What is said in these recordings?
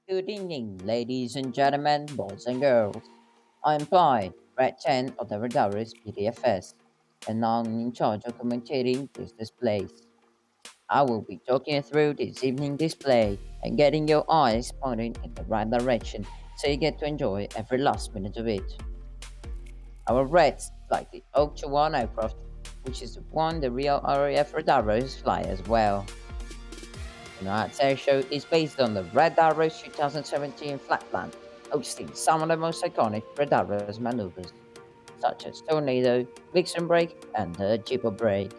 Good evening, ladies and gentlemen, boys and girls. I'm Clyde, Red 10 of the Red Arrows PTFS, and I'm in charge of commentating these displays. I will be talking you through this evening display and getting your eyes pointing in the right direction so you get to enjoy every last minute of it. Our Reds like the Ultra One aircraft, which is the one the real RAF Red Arrows fly as well. Tonight's airshow is based on the Red Arrows 2017 flat plan, hosting some of the most iconic Red Arrows maneuvers, such as Tornado, Vixen Break, and the Gypo Break.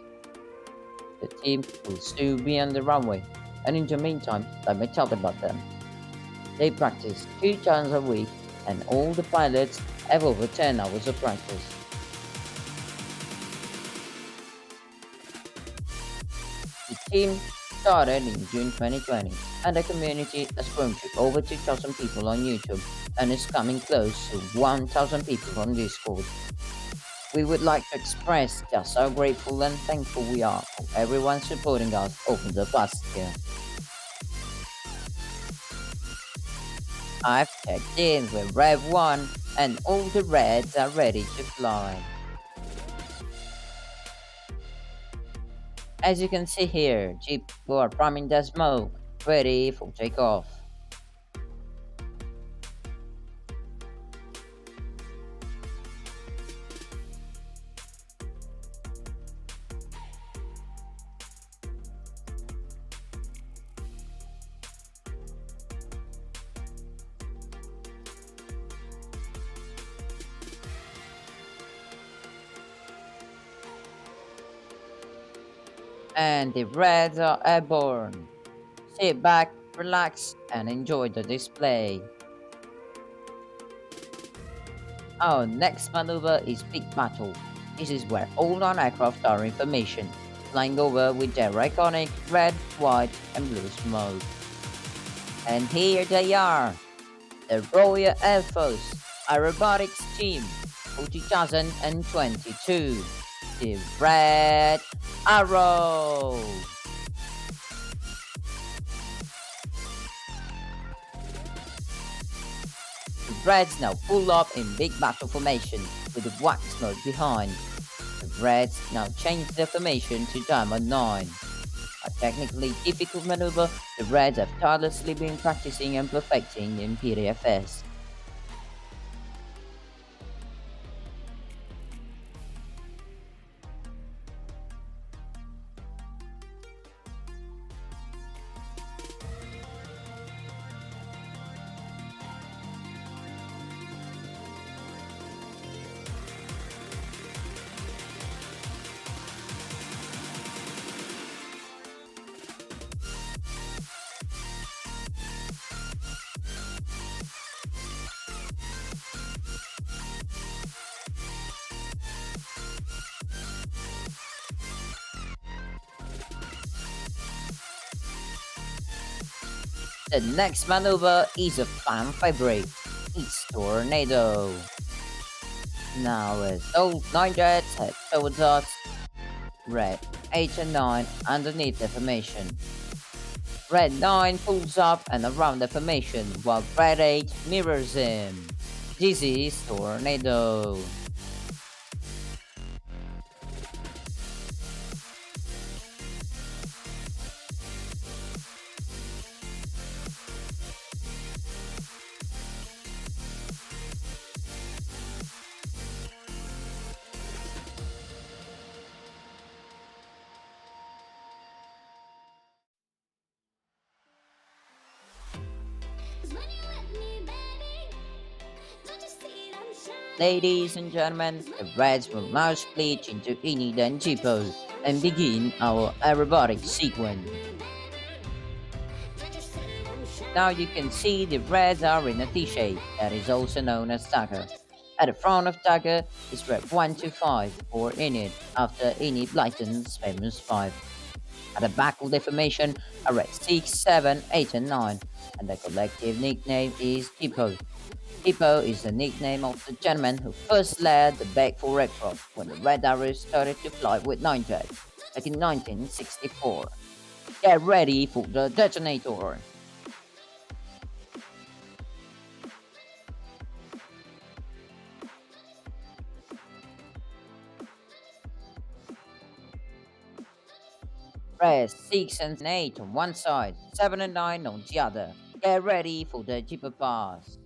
The team will soon be on the runway, and in the meantime, let me tell about them. They practice 2 times a week, and all the pilots have over 10 hours of practice. The team started in June 2020, and the community has grown to over 2,000 people on YouTube and is coming close to 1,000 people on Discord. We would like to express just how grateful and thankful we are for everyone supporting us over the past year. I've checked in with Rev 1 and all the Reds are ready to fly. As you can see here, Gypo are priming the smoke, ready for takeoff. And the Reds are airborne. Sit back, relax, and enjoy the display. Our next maneuver is Big Battle. This is where all non-aircraft are in formation, flying over with their iconic red, white, and blue smoke. And here they are, the Royal Air Force Aerobatics Team for 2022, the Red Arrow. The Reds now pull up in big battle formation with the white smoke behind. The Reds now change their formation to Diamond 9. A technically difficult maneuver the Reds have tirelessly been practicing and perfecting in PTFS. The next maneuver is a fanfare break. It's Tornado. Now as all 9 jets head towards us, Red 8 and 9 underneath the formation. Red 9 pulls up and around the formation while Red 8 mirrors him. This is Tornado. Ladies and gentlemen, the Reds will now split into Enid and Gypo and begin our aerobatic sequence. Now you can see the Reds are in a T-shape that is also known as Tagger. At the front of Tagger is Red 125 or Enid after Enid Blyton's famous 5. At the back of the formation are Red 6, 7, 8 and 9 and the collective nickname is Gypo. Gypo is the nickname of the gentleman who first led the Back 4 aircraft when the Red Arrows started to fly with 9 jets back in 1964. Get ready for the Detonator! Red 6 and 8 on one side, 7 and 9 on the other. Get ready for the Gypo Pass.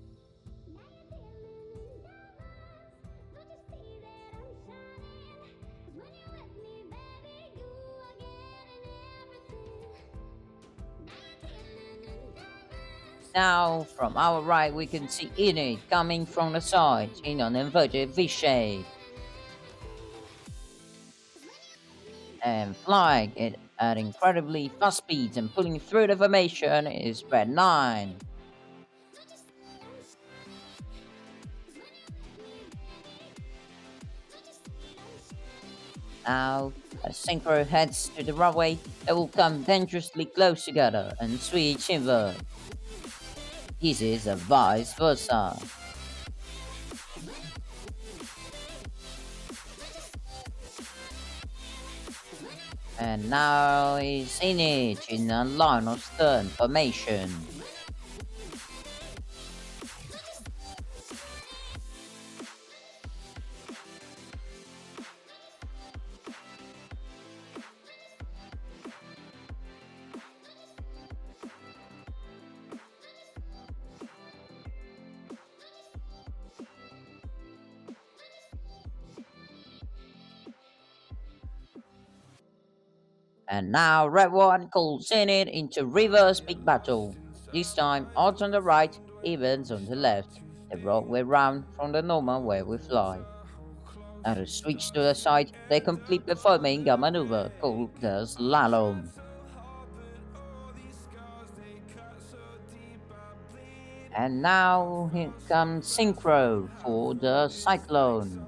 Now, from our right, we can see Enid coming from the side in an inverted V shape. And flying it at incredibly fast speeds and pulling through the formation is Red 9. Now, as Synchro heads to the runway, they will come dangerously close together and switch invert. This is a vice versa. And now is in it in a line of stern formation. And now Red 1 calls in it into reverse big battle. This time odds on the right, evens on the left. The wrong way round from the normal way we fly. At a switch to the side, they complete the foaming a maneuver called the Slalom. And now here comes Synchro for the Cyclone.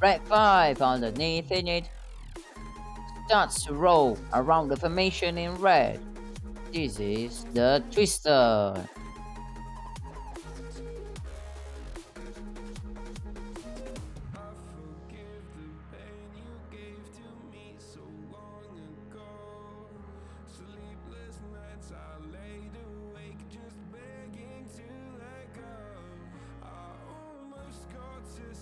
Red 5 underneath in it starts to roll around the formation in red. This is the Twister.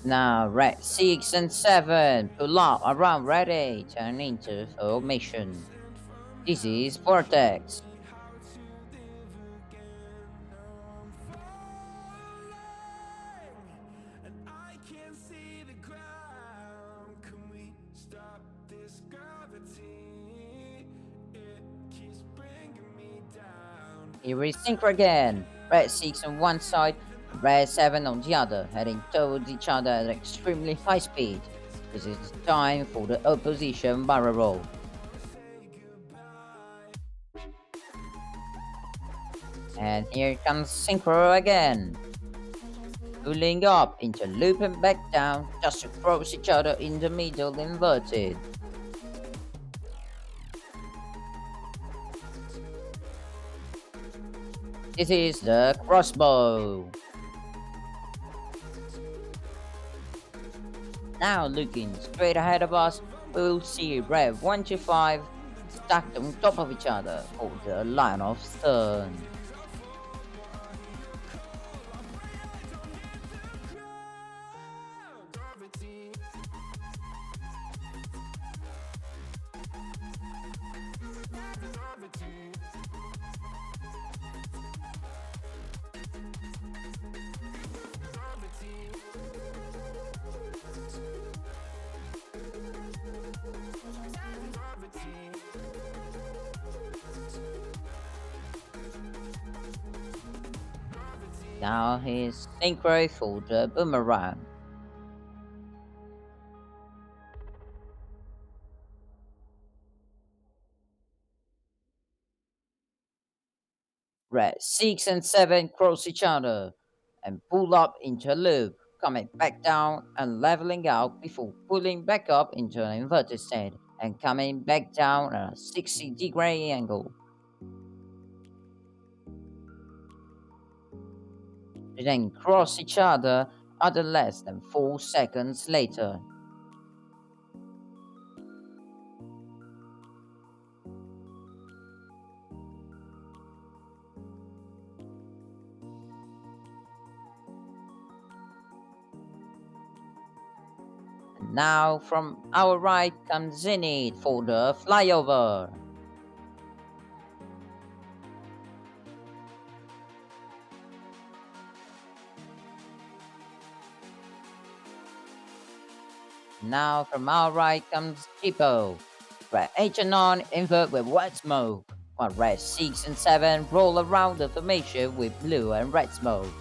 Now Red 6 and 7 pull up around Red 8 and into formation. This is Vortex. Here is Synchro again. Red 6 on one side, Red 7 on the other, heading towards each other at extremely high speed. This is time for the opposition barrel roll. And here comes Synchro again. Pulling up into loop and back down just to cross each other in the middle inverted. This is the Crossbow. Now looking straight ahead of us, we'll see Red 1 to 5 stacked on top of each other for the line of stern. Now he's Synchro for the Boomerang. Red 6 and 7 cross each other. and pull up into a loop, coming back down and leveling out before pulling back up into an inverted state and coming back down at a 60-degree angle. They then cross each other at less than 4 seconds later. Now from our right comes Zenith for the flyover. Now from our right comes Gypo. Red 8 and 9 invert with white smoke, while red 6 and 7 roll around the formation with blue and red smoke.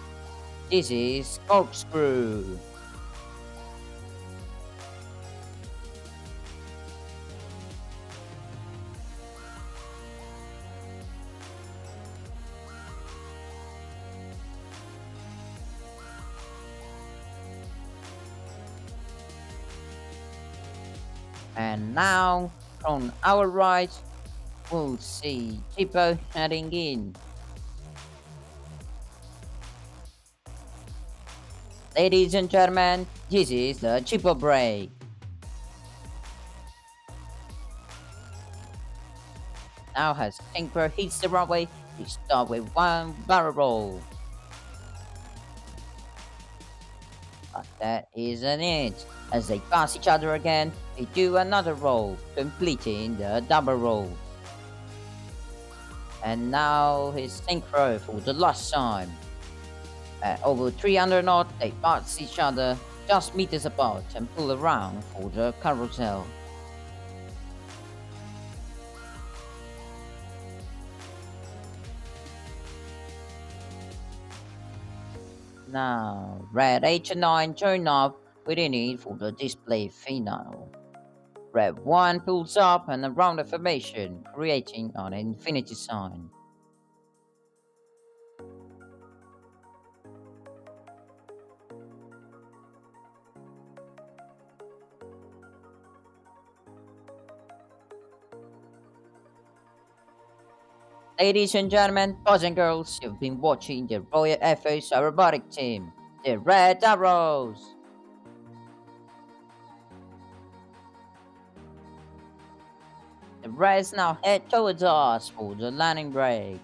This is Corkscrew. And now, from our right, we'll see Gypo heading in. Ladies and gentlemen, this is the Gypo Break. Now as Tinker hits the runway, we start with one barrel roll. But that isn't it. As they pass each other again, they do another roll, completing the double roll. And now his synchro for the last time. At over 300 knots, they pass each other just meters apart and pull around for the carousel. Now, Red 8 and 9 join up within it for the display finale. Red 1 pulls up and around the formation, creating an infinity sign. Ladies and gentlemen, boys and girls, you've been watching the Royal FO's aerobatic team, the Red Arrows. The Reds now head towards us for the landing break.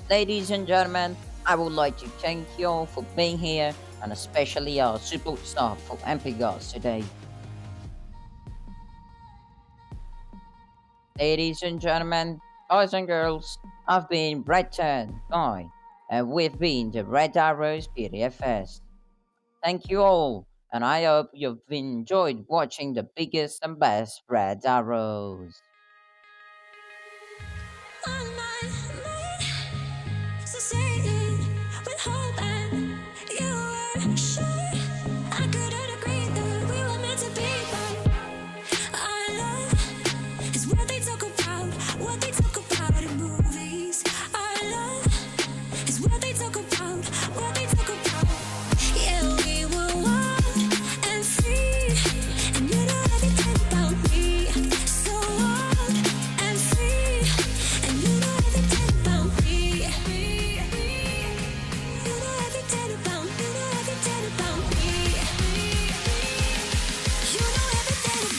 Ladies and gentlemen, I would like to thank you all for being here, and especially our support staff for helping us today. Ladies and gentlemen, boys and girls, I've been Red 10 Guy, and we've been the Red Arrows PTFS. Thank you all, and I hope you've enjoyed watching the biggest and best Red Arrows.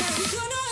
You know